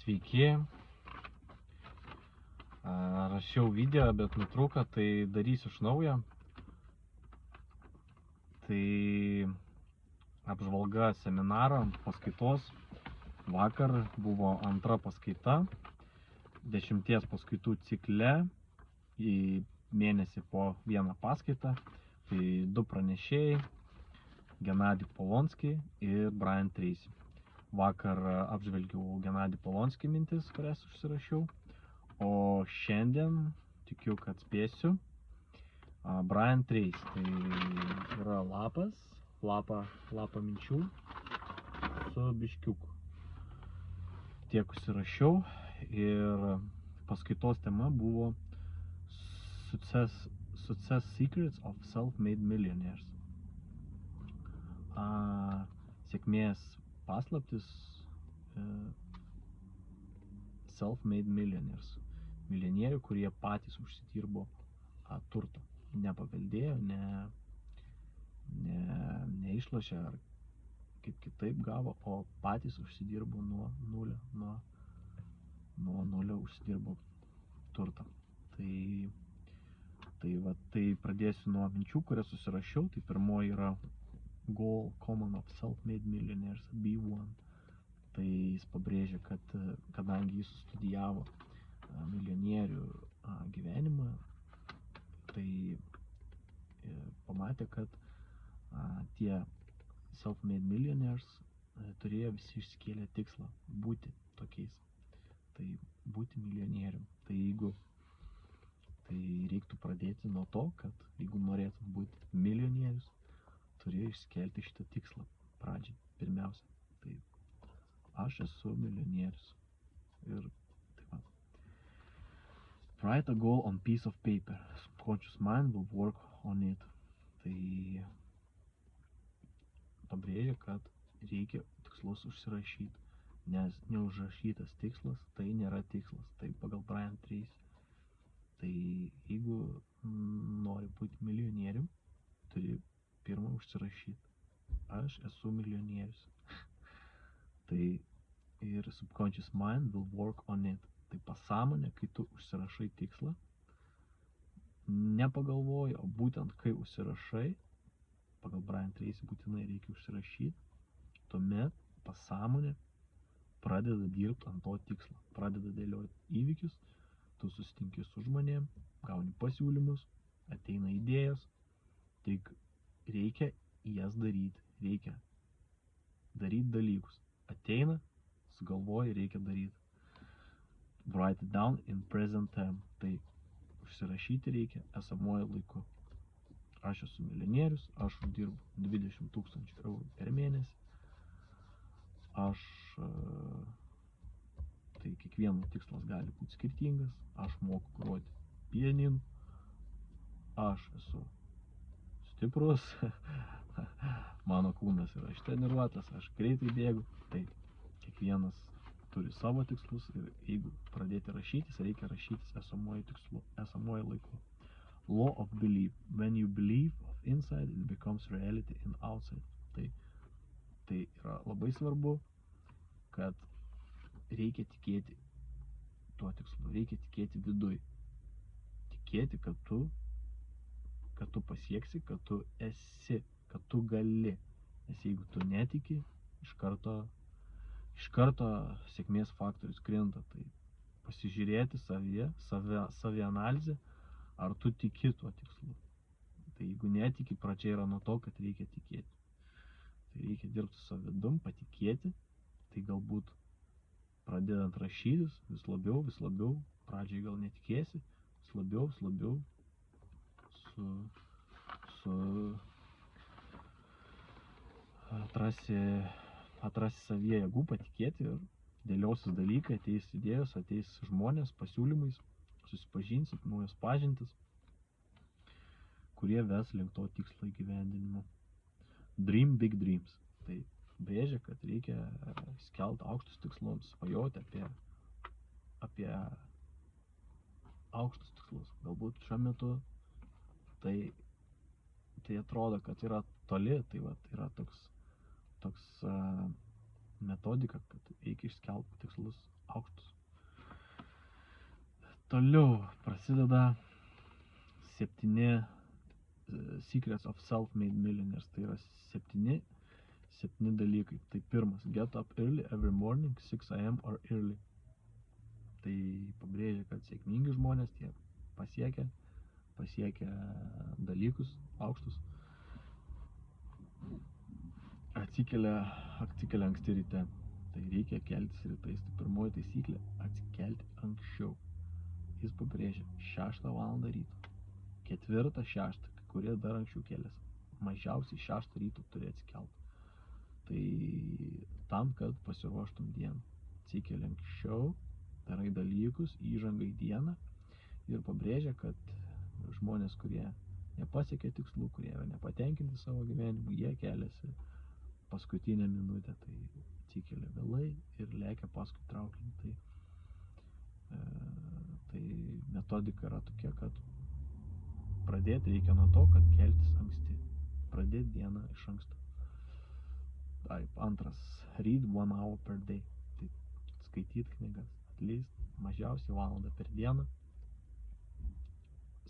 Sveiki. Rašiau video, bet nutrūko, tai darysiu iš naujo. Tai apžvalga seminaro paskaitos. Vakar buvo antra paskaita 10 paskaitų cikle į mėnesį po vieną paskaitą. Tai 2 pranešėjai, Genadij Polonskij ir Brian Tracy. Vakar apžvelgiau Genadij Polonskij mintis, kurias užsirašiau. O šiandien, tikiu, kad spėsiu, Brian Tracy. Tai yra lapą minčių su biškiuku. Tiek užsirašiau ir paskaitos tema buvo Success Secrets of Self-Made Millionaires. Sėkmės paslaptis Self-Made Millionaires. Milijonierių, kurie patys užsidirbo turtą. Nepaveldėjo, neišlošė ar kaip kitaip gavo, o patys užsidirbo nuo nulio užsidirbo turtą. Tai pradėsiu nuo minčių, kurias susirašiau. Tai pirmoji yra Goal Common of Self-Made Millionaires B1. Tai jis pabrėžia, kad kadangi jis studijavo milijonierių gyvenimą, tai pamatė, kad tie self-made millionaires turėjo visi išsikėlę tikslą būti tokiais. Tai būti milijonierium. Tai reiktų pradėti nuo to, kad jeigu norėtum būti milijonierius, turėjo išsikelti šitą tikslą pradžiai, pirmiausia. Tai aš esu milijonierius. Ir taip pat. Write a goal on piece of paper. Subconscious mind will work on it. Tai pabrėžia, kad reikia tikslus užsirašyti, nes neužrašytas tikslas tai nėra tikslas. Tai pagal Brian Tracy. Tai jeigu nori būti milijonierium, turi pirmą užsirašyti. Aš esu milijonierius. Tai ir subconscious mind will work on it. Tai pasąmonė, kai tu užsirašai tikslą, nepagalvoji, o būtent kai užsirašai, pagal Brian Tracy būtinai reikia užsirašyti, tuomet pasąmonė pradeda dirbti ant to tikslo, pradeda dėlioti įvykius, tu susitinki su žmonėm, gauni pasiūlymus, ateina idėjos, tik reikia jas daryti, reikia daryti dalykus. Ateina, sugalvoji, reikia daryti. Write it down in present time. Tai užsirašyti reikia esamuoju laiku. Aš esu milijonierius, aš uždirbu 20 000 eurų per mėnesį. Tai kiekvieno tikslas gali būti skirtingas. Aš moku groti pianinu. Aš esu stiprus. Mano kūnas yra ištreniruotas, aš greitai bėgu. Tai kiekvienas turi savo tikslus ir jeigu pradėti rašytis, reikia rašytis esamuoju tikslu, esamuoju laiku. Law of belief. When you believe of inside, it becomes reality in outside. Tai yra labai svarbu, kad reikia tikėti tuo tikslu, reikia tikėti viduj. Tikėti, kad tu pasieksi, kad tu esi, kad tu gali. Nes jeigu tu netiki, iš karto sėkmės faktorius krinta. Tai pasižiūrėti savianalizę, ar tu tiki tuo tikslu. Tai jeigu netiki, pradžia yra nuo to, kad reikia tikėti. Tai reikia dirbti su vidum, patikėti. Tai galbūt pradedant rašytis vis labiau, pradžiai gal netikėsi, vis labiau atrasi savyje jėgų, patikėti ir dėliosis dalykai, ateis idėjos, ateis žmonės, pasiūlymais, susipažinsit, naujos pažintis, kurie ves link to tikslo įgyvendinimo. Dream big dreams. Tai brėžia, kad reikia skelti aukštus tikslus, svajoti apie aukštus tikslus. Galbūt šiuo metu tai atrodo, kad yra toli, tai yra toks metodika, kad reikia išskelti tikslus aukštus. Toliau prasideda 7 Secrets of Self-Made Millionaires. Tai yra 7 dalykai. Tai pirmas, get up early every morning, 6 a.m. or early. Tai pabrėžia, kad sėkmingi žmonės tie pasiekia dalykus aukštus. Atsikelia anksti ryte. Tai reikia keltis rytais. Tai pirmoji taisyklė – atsikelti anksčiau. Jis pabrėžia 6 valandą ryto, 4, 6, kai kurie dar anksčiau kėlėsi. Mažiausiai 6 ryto turi atsikelti. Tai tam, kad pasiruoštum dieną. Atsikeli anksčiau, darai dalykus, įžanga į dieną ir pabrėžia, kad žmonės, kurie nepasiekia tikslų, kurie yra nepatenkinti savo gyvenimu, jie keliasi paskutinę minutę. Tai atsikelia vėlai ir lekia paskui traukinį. Tai metodika yra tokia, kad pradėti reikia nuo to, kad keltis anksti. Pradėti dieną iš anksto. Taip, antras, read 1 hour per day. Tai skaityti knygas. Atleast mažiausiai valandą per dieną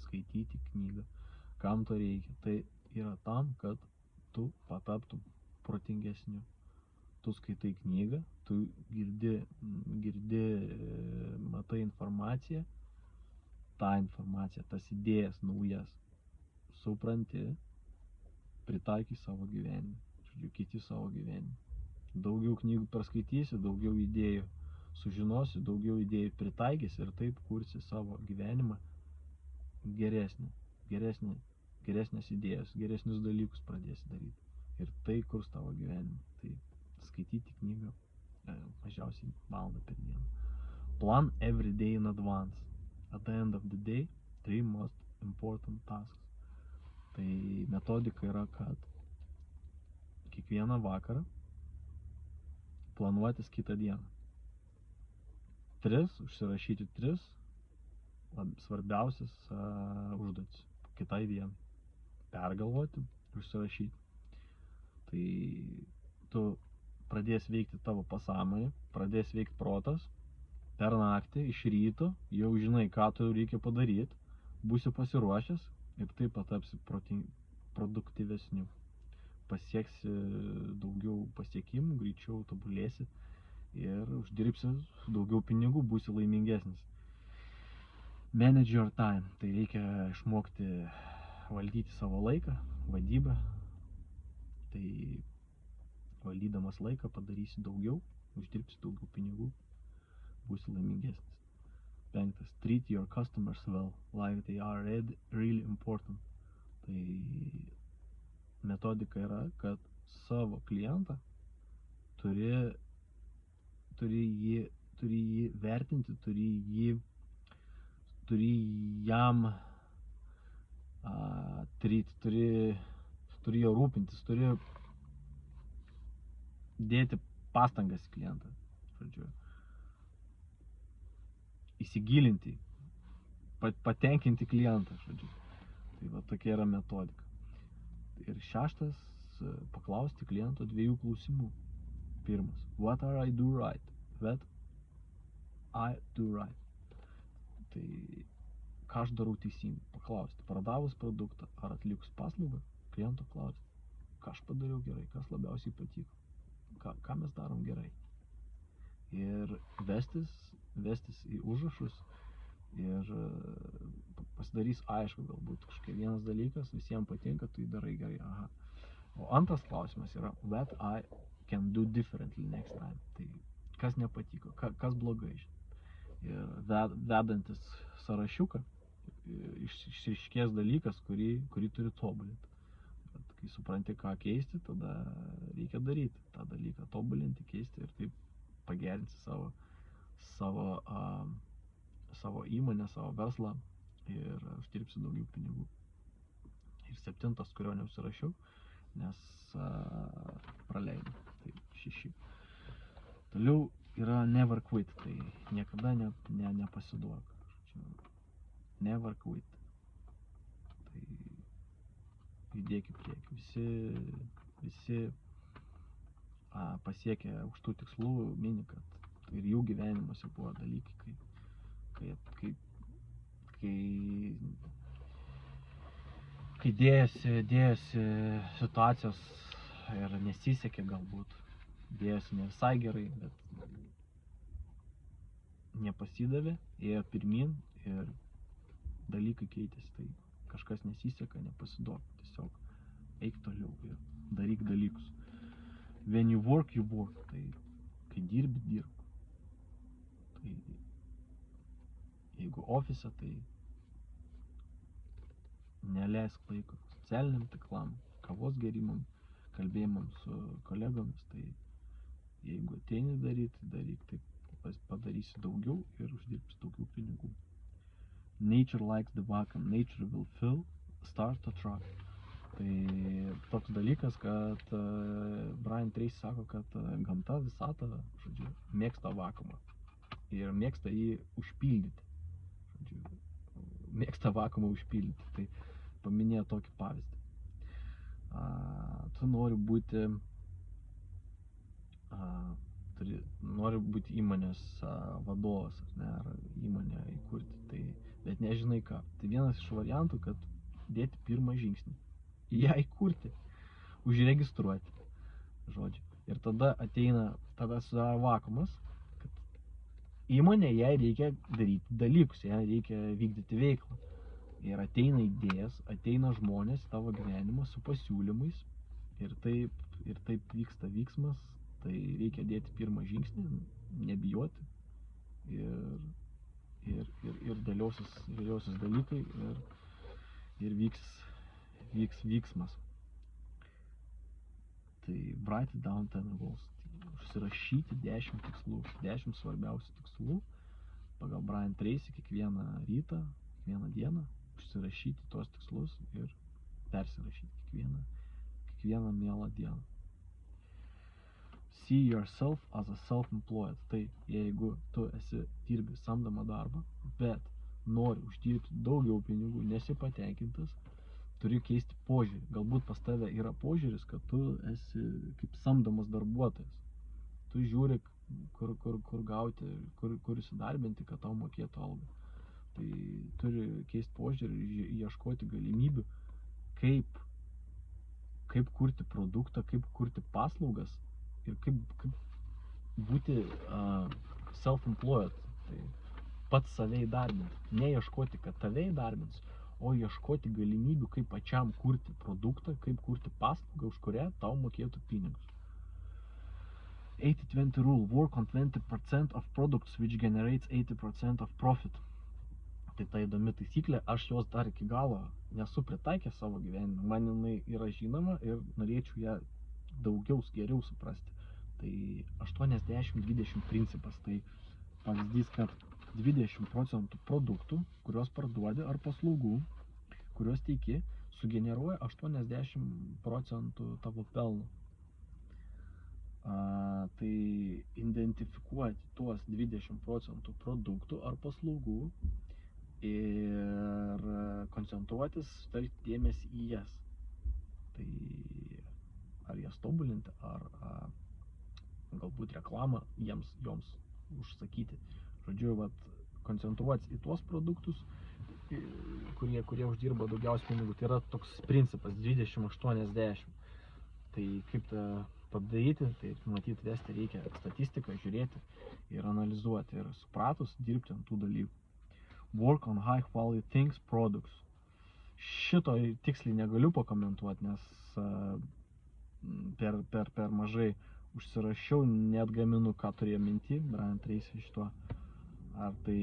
skaityti knygą. Kam to reikia? Tai yra tam, kad tu pataptum protingesniu. Tu skaitai knygą, tu girdi, matai informaciją, tą informaciją, tas idėjas naujas, supranti, pritaikai savo gyvenimą, kiti savo gyvenimą. Daugiau knygų perskaitysi, daugiau idėjų sužinosi, daugiau idėjų pritaikysi ir taip kursi savo gyvenimą geresnės idėjas, geresnius dalykus pradėsi daryti. Ir tai kurs tavo gyvenimą. Tai skaityti knygą mažiausiai valandą per dieną. Plan every day in advance. At the end of the day, 3 most important tasks. Tai metodika yra, kad kiekvieną vakarą planuotis kitą dieną. Užsirašyti 3 svarbiausias užduotis kitai dienai. Pergalvoti, užsirašyti. Tai tu pradės veikti tavo pasąmonė, pradės veikti protas, per naktį, iš ryto, jau žinai, ką tu reikia padaryti, būsi pasiruošęs ir taip patapsi produktyvesniu. Pasieksi daugiau pasiekimų, greičiau tobulėsi ir uždirbsi daugiau pinigų, būsi laimingesnis. Manage your time. Tai reikia išmokti valdyti savo laiką, vadybą. Tai valdydamas laiką padarysi daugiau, uždirbsi daugiau pinigų, būsi laimingesnis. 5. Treat your customers well, like they are really important. Tai metodika yra, kad savo klientą turi jį vertinti, turi jam turi jo rūpintis, turi dėti pastangas į klientą, žodžiu, įsigilinti, patenkinti klientą, žodžiu. Tai va tokia yra metodika. Ir 6, paklausti kliento 2 klausimų. Pirmas, what are I do right? What I do right. Tai ką aš darau teisingai? Paklausti, pardavus produktą ar atlikus paslaugą, kliento klausti, ką aš padariau gerai, kas labiausiai patiko, ką mes darom gerai. Ir vestis į užrašus ir pasidarys aišku, galbūt kažkokia vienas dalykas visiems patinka, tu jį darai gerai. Aha. O antras klausimas yra, what I can do differently next time. Tai kas nepatiko, kas blogai. Ir vedantis sąrašiuką išryškės dalykas, kurį turi tobulinti. Bet kai supranti, ką keisti, tada reikia daryti tą dalyką, tobulinti, keisti ir taip pagerinti savo įmonę, savo verslą ir uždirbsi daugiau pinigų. Ir 7, kurio neužsirašiau, nes praleidau. Tai 6. Toliau yra never quit, tai niekada nepasiduok. Never quit. Tai judėk į priekį. Visi pasiekė aukštų tikslų, mini, kad ir jų gyvenimuose buvo dalykai, kai dėjosi situacijos ir nesisekė galbūt, dėjosi ne visai gerai, bet nepasidavė, ėjo pirmin ir dalykai keitėsi, tai kažkas nesiseka, nepasiduok, tiesiog eik toliau ir daryk dalykus. When you work, tai kai dirb. Tai jeigu ofise, tai neleisk laiko socialiniam tiklam, kavos gerimam, kalbėjimam su kolegomis, tai jeigu ateini daryti, daryk, tai padarysi daugiau ir uždirbsi daugiau pinigų. Nature likes the vacuum, nature will fill, start to try. Tai toks dalykas, kad Brian Tracy sako, kad gamta, visata, žodžiu, mėgsta vakuumą ir mėgsta jį užpildyti. Žodžiu, mėgsta vakuumą užpildyti. Tai paminėjo tokį pavyzdį. Tu nori būti įmonės vadovas, ar įmonę įkurti, tai, bet nežinai ką. Tai vienas iš variantų, kad dėti pirmą žingsnį. Ją įkurti, užregistruoti, žodžiu. Ir tada susidaro vakuumas, kad įmonė, jai reikia daryti dalykus, jai reikia vykdyti veiklą. Ir ateina idėjas, ateina žmonės į tavo gyvenimą su pasiūlymais ir taip vyksta vyksmas, tai reikia dėti pirmą žingsnį, nebijoti ir dėliosis dalykai ir vyks vyksmas. Tai write down 10 goals, užsirašyti 10 tikslų, 10 svarbiausių tikslų pagal Brian Tracy kiekvieną rytą, kiekvieną dieną, užsirašyti tuos tikslus ir persirašyti kiekvieną mielą dieną. See yourself as a self-employed, tai jeigu tu dirbi samdomą darbą, bet nori uždirbti daugiau pinigų, nesi patenkintas, turi keisti požiūrį. Galbūt pas tave yra požiūris, kad tu esi kaip samdomas darbuotojas. Tu žiūri, kur gauti, kur įsidarbinti, kad tau mokėtų algą. Tai turi keisti požiūrį ir ieškoti galimybių, kaip kurti produktą, kaip kurti paslaugas ir kaip būti self-employed, tai pats save įdarbinti. Neieškoti, kad tave įdarbins, o ieškoti galimybių, kaip pačiam kurti produktą, kaip kurti paslaugą, už kurią tau mokėtų pinigus. 80-20 rule, work on 20% of products which generates 80% of profit. Tai ta įdomi taisyklė, aš jos dar iki galo nesu pritaikęs savo gyvenime. Man jinai yra žinoma ir norėčiau ją geriau suprasti. Tai 80-20 principas, tai pavyzdys, kad 20% produktų, kuriuos parduodi ar paslaugų, kuriuos teiki, sugeneruoja 80% tavo pelno. Tai identifikuoti tuos 20% produktų ar paslaugų ir koncentruotis, telkti dėmesį į jas. Tai ar jas tobulinti, ar galbūt reklamą joms užsakyti. Žodžiu, koncentruotis į tuos produktus, kurie uždirba daugiausiai pinigų. Tai yra toks principas 20-80. Tai kaip tą padaryti, tai matyti, vesti reikia statistiką, žiūrėti ir analizuoti ir supratus dirbti ant tų dalykų. Work on high quality things, products. Šito tiksliai negaliu pakomentuoti, nes per mažai užsirašiau, net gaminu, ką turėjo minty, Brian Tracy šito. Ar tai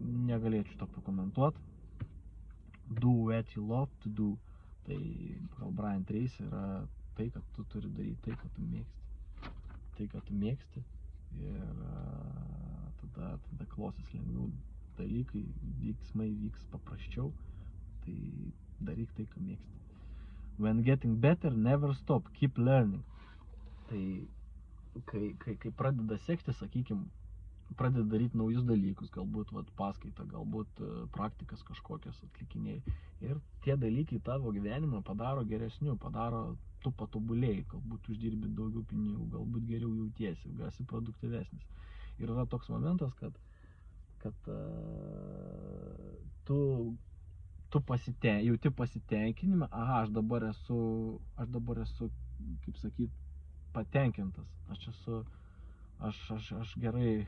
negalėčiau to pakomentuoti. Do what you love to do. Tai gal Brian Tracy yra tai, kad tu turi daryti tai, kad tu mėgsti. Tai, kad tu mėgsti ir tada klosis lengviau dalykai, veiksmai vyks paprasčiau. Tai daryk tai, ką mėgsti. When getting better, never stop, keep learning. Tai kai pradeda sekti, sakykim, pradeda daryti naujus dalykus, galbūt paskaitą, galbūt praktikas kažkokias atlikinėjai. Ir tie dalykai tavo gyvenimą padaro geresniu, padaro tu patobulėjai, galbūt uždirbi daugiau pinigų, galbūt geriau jautiesi, esi produktyvesnis. Ir yra toks momentas, kad tu jauti pasitenkinimą, aš dabar esu, kaip sakyt, patenkintas, aš gerai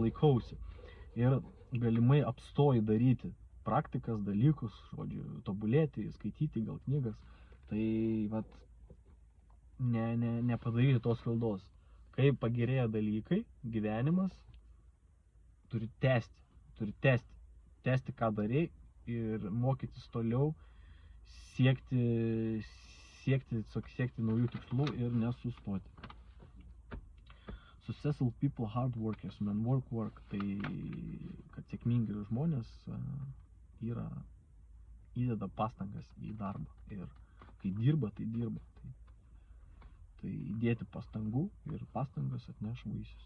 laikausi. Ir galimai apstoji daryti praktikas, dalykus, žodžiu, tobulėti, skaityti gal knygas, tai vat nepadaryti tos klaidos. Kai pagerėja dalykai, gyvenimas, turi tęsti, ką darei ir mokytis toliau, siekti naujų tikslų ir nesustoti. Successful people, hard workers, men work, tai kad sėkmingi žmonės įdeda pastangas į darbą ir kai dirba, tai dirba. Tai įdėti pastangų ir pastangas atneš vaisius.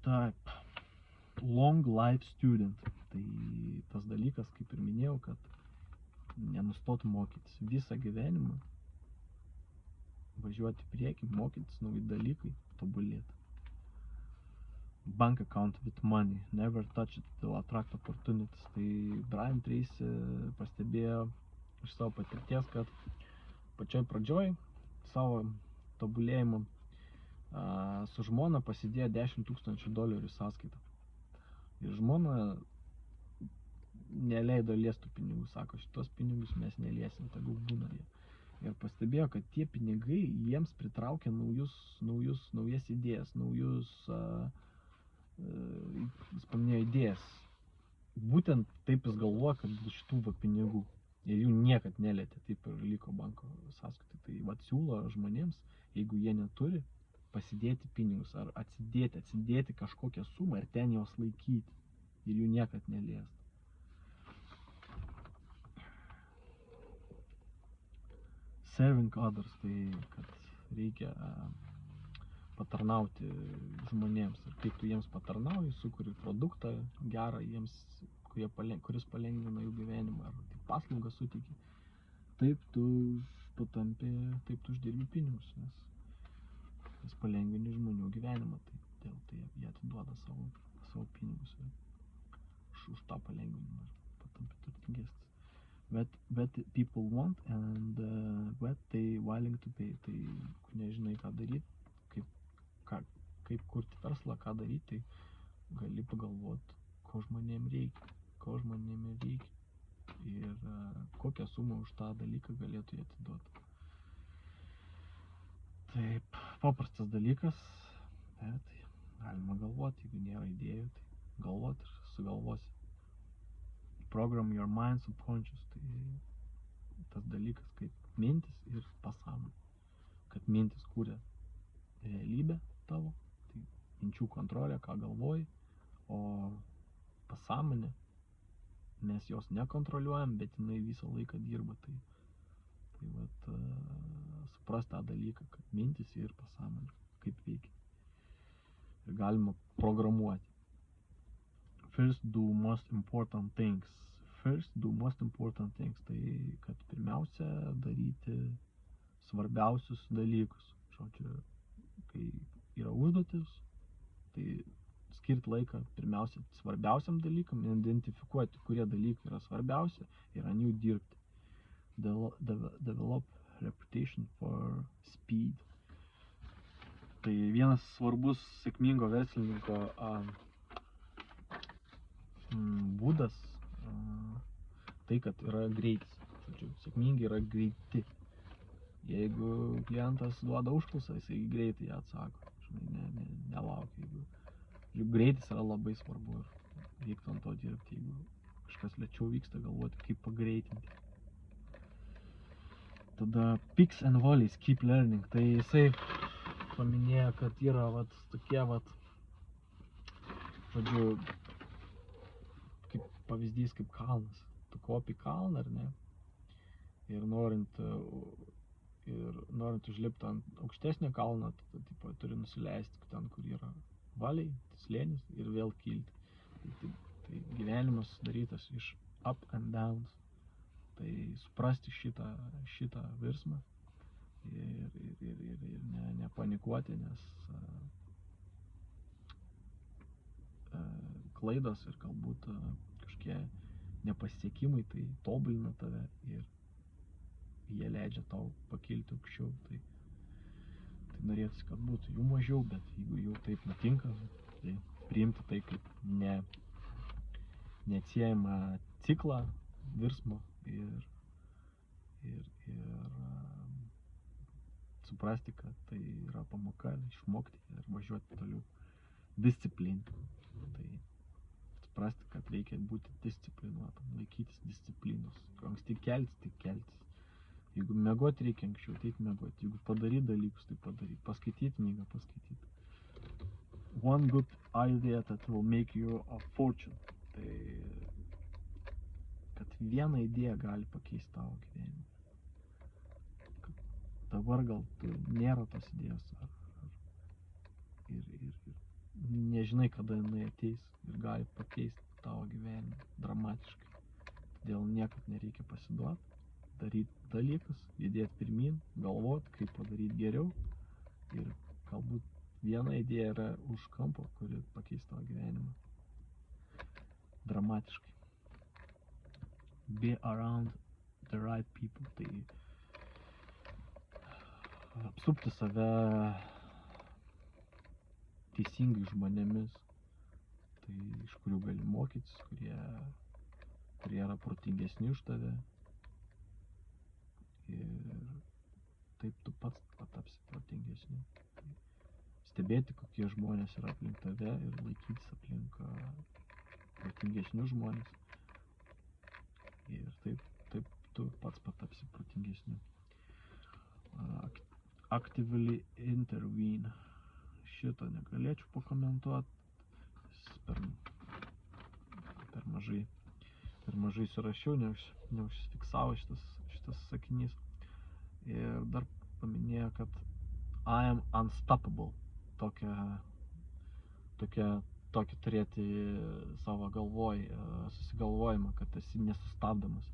Taip, long life student, tai tas dalykas, kaip ir minėjau, kad nenustot mokytis visą gyvenimą, važiuoti į priekį, mokytis nauji dalykai, tobulėti. Bank account with money, never touch it, will attract opportunities. Tai Brian Tracy pastebėjo iš savo patirties, kad pačioj pradžioj savo tobulėjimo su žmona pasidėjo $10 000 sąskaitą. Ir žmona neleido liestų pinigų, sako, šitos pinigus mes neliesim, tegul būna jie. Ir pastebėjo, kad tie pinigai jiems pritraukia naujas idėjas, jis paminėjo idėjas. Būtent taip jis galvoja, kad šitų pinigų. Ir jų niekad nelietė, taip ir liko banko sąskaitai. Tai vat siūlo žmonėms, jeigu jie neturi, pasidėti pinigus ar atsidėti kažkokią sumą ir ten jos laikyti ir jų niekad neliesti. Serving others, tai kad reikia patarnauti žmonėms ir kaip tu jiems patarnauji, sukuri produktą gerą jiems, kuris palengvina jų gyvenimą ar tai paslaugą suteiki, taip tu uždirbi pinigus, nes palengvini žmonių gyvenimą, tai jie atiduoda savo pinigus už tą palengvinimą ir patampi turtingesnis. What people want and what they willing to pay. Tai nežinai ką daryti, kaip kurti verslą, ką daryti, tai gali pagalvoti, ko žmonėms reikia ir kokią sumą už tą dalyką galėtų jie atiduoti. Taip, paprastas dalykas, bet galima galvoti, jeigu nėra idėjų, tai galvoti ir sugalvosi. Program your mind subconscious, tai tas dalykas kaip mintis ir pasąmonė. Kad mintis kūrė realybę tavo, tai minčių kontrolė, ką galvoji, o pasąmonė, mes jos nekontroliuojam, bet jinai visą laiką dirba. Tai vat, supras tą dalyką, kad mintis ir pasąmonė, kaip veikia. Ir galima programuoti. First do most important things. Tai kad pirmiausia daryti svarbiausius dalykus. Žodžiu, kai yra užduotis, tai skirti laiką pirmiausia svarbiausiam dalykam, identifikuoti, kurie dalykai yra svarbiausia ir ant jų dirbti. Develop reputation for speed. Tai vienas svarbus sėkmingo verslininko būdas, tai kad yra greitis. Žodžiu, sėkmingi yra greiti. Jeigu klientas duoda užklausą, jisai greitai ją atsako. Žinai, nelaukia. Jeigu greitis yra labai svarbu ir reiktų ant to dirbti. Jeigu kažkas lėčiau vyksta, galvoti, kaip pagreitinti. Tada peaks and valleys, keep learning. Tai jisai paminėjo, kad yra tokie, žodžiu, kaip pavyzdys, kaip kalnas. Tu kopi kalną, ar ne? Ir norint užlipti ant aukštesnio kalno, turi nusileisti ten, kur yra valiai, slėnis ir vėl kilti. Tai gyvenimas sudarytas iš up and downs. Tai suprasti šitą virsmą ir nepanikuoti, nes klaidos ir galbūt kažkokie nepasiekimai tai tobulina tave ir jie leidžia tau pakilti aukščiau. Tai norėtųsi, kad būtų jų mažiau, bet jeigu jau taip nutinka, tai priimti tai kaip neatsiejamą ciklą virsmo ir suprasti, kad tai yra pamoka, išmokti ir važiuoti toliau. Disciplina. Tai suprasti, kad reikia būti disciplinuotam, laikytis disciplinos. Anksti keltis, tai keltis. Jeigu mėgoti reikia anksčiau, tai mėgoti. Jeigu padaryti dalykus, tai padaryti. Paskaityti knygą, paskaityti. One good idea that will make you a fortune. Tai kad viena idėja gali pakeisti tavo gyvenimą. Dabar gal nėra tos idėjos ir nežinai, kada jinai ateis ir gali pakeisti tavo gyvenimą dramatiškai. Todėl niekad nereikia pasiduoti, daryti dalykus, judėti pirmin, galvoti, kaip padaryti geriau ir galbūt viena idėja yra už kampo, kuri pakeis tavo gyvenimą dramatiškai. Be around the right people. Tai apsupti save teisingai žmonėmis, tai iš kurių gali mokytis, kurie yra protingesni už tave. Ir taip tu pats patapsi protingesniu. Stebėti, kokie žmonės yra aplink tave ir laikytis aplink protingesnius žmonės. Ir taip tu pats patapsi protingesniu. Actively intervene. Šito negalėčiau pakomentuoti. Per mažai surašiau, neužsifiksavo šitas sakinys. Ir dar paminėjo, kad I am unstoppable. Tokį turėti savo galvoj, susigalvojimą, kad esi nesustabdomas.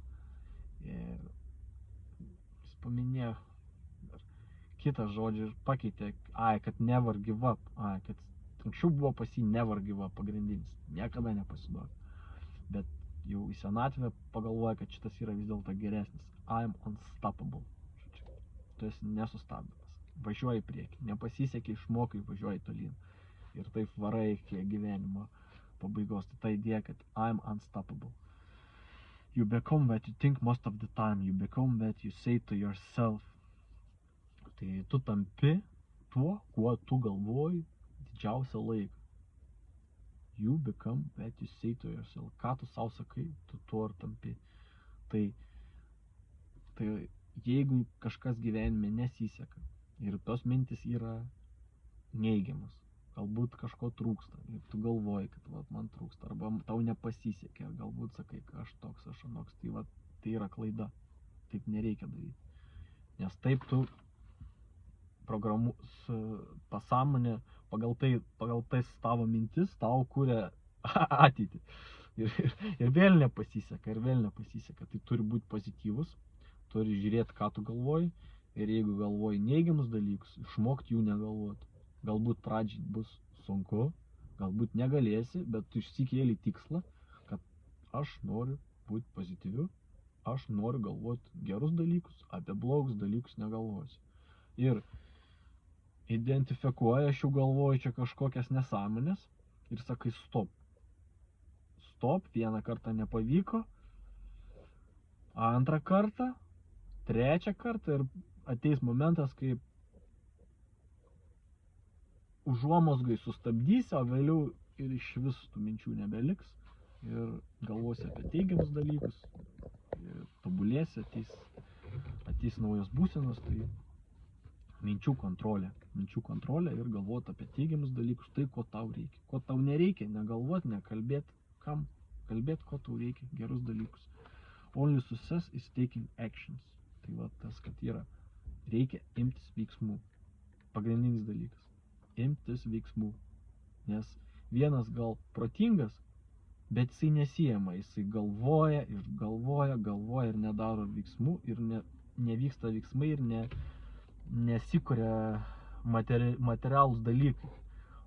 Ir jis paminėjo kitą žodžią ir pakeitė, kad never give up. Kad anksčiau buvo pas jį never give up pagrindinis, niekada nepasiduok. Bet jau į senatvę pagalvoja, kad šitas yra vis dėlto geresnis. I am unstoppable. Tu esi nesustabdomas. Važiuoji į priekį, nepasisekė, išmokai, važiuoji tolyn. Ir taip varai iki gyvenimo pabaigos. Tai ta idėja, kad I am unstoppable. You become what you think most of the time. You become what you say to yourself. Tai tu tampi tuo, kuo tu galvoji didžiausią laiką. You become what you say to yourself. Ką tu sau sakai, tu tuo ir tampi. Tai jeigu kažkas gyvenime nesiseka ir tos mintis yra neigiamas, galbūt kažko trūksta ir tu galvoji, kad man trūksta, arba tau nepasisekė, galbūt sakai, kad aš toks, aš anoks, tai yra klaida. Taip nereikia daryti. Nes taip tu pasąmonė pagal tai tavo mintis tau kuria ateitį. Ir vėl nepasiseka. Tai turi būti pozityvus, turi žiūrėti, ką tu galvoji. Ir jeigu galvoji neigiamus dalykus, išmokti jų negalvoti. Galbūt pradžiai bus sunku, galbūt negalėsi, bet tu išsikėli tikslą, kad aš noriu būti pozityviu, aš noriu galvoti gerus dalykus, apie blogus dalykus negalvosiu. Ir identifikuoja, aš jau galvoju čia kažkokias nesąmonės ir sakai stop. Stop, vieną kartą nepavyko, antrą kartą, trečią kartą ir ateis momentas, kai užuomazgai sustabdysi, o vėliau ir iš vis tų minčių nebeliks ir galvosi apie teigiamus dalykus, ir tobulėsi, ateis naujos būsenos, tai minčių kontrolė ir galvoti apie teigiamus dalykus, tai ko tau reikia. Ko tau nereikia, negalvoti, nekalbėti, kam kalbėti, ko tau reikia, gerus dalykus. Only success is taking actions. Tai tas, kad reikia imtis veiksmų. Pagrindinis dalykas. Imtis veiksmų. Nes vienas gal protingas, bet jisai nesijama, jisai galvoja ir nedaro veiksmų ir nevyksta veiksmai ir nesikuria materialūs dalykai.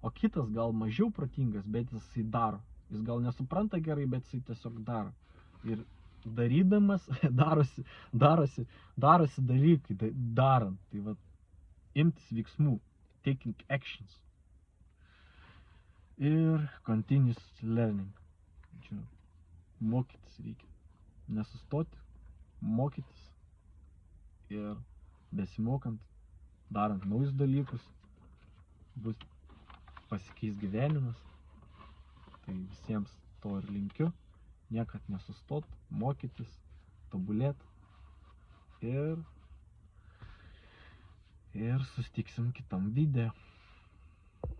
O kitas gal mažiau protingas, bet jisai daro. Jis gal nesupranta gerai, bet jisai tiesiog daro. Ir darydamas darosi dalykai, darant. Tai va, imtis veiksmų, taking actions. Ir continuous learning. Čia mokytis reikia. Nesustoti, mokytis. Ir besimokant, darant naujus dalykus, bus pasikeis gyvenimas. Tai visiems to ir linkiu. Niekad nesustot, mokytis, tobulėt. Ir susitiksim kitam video.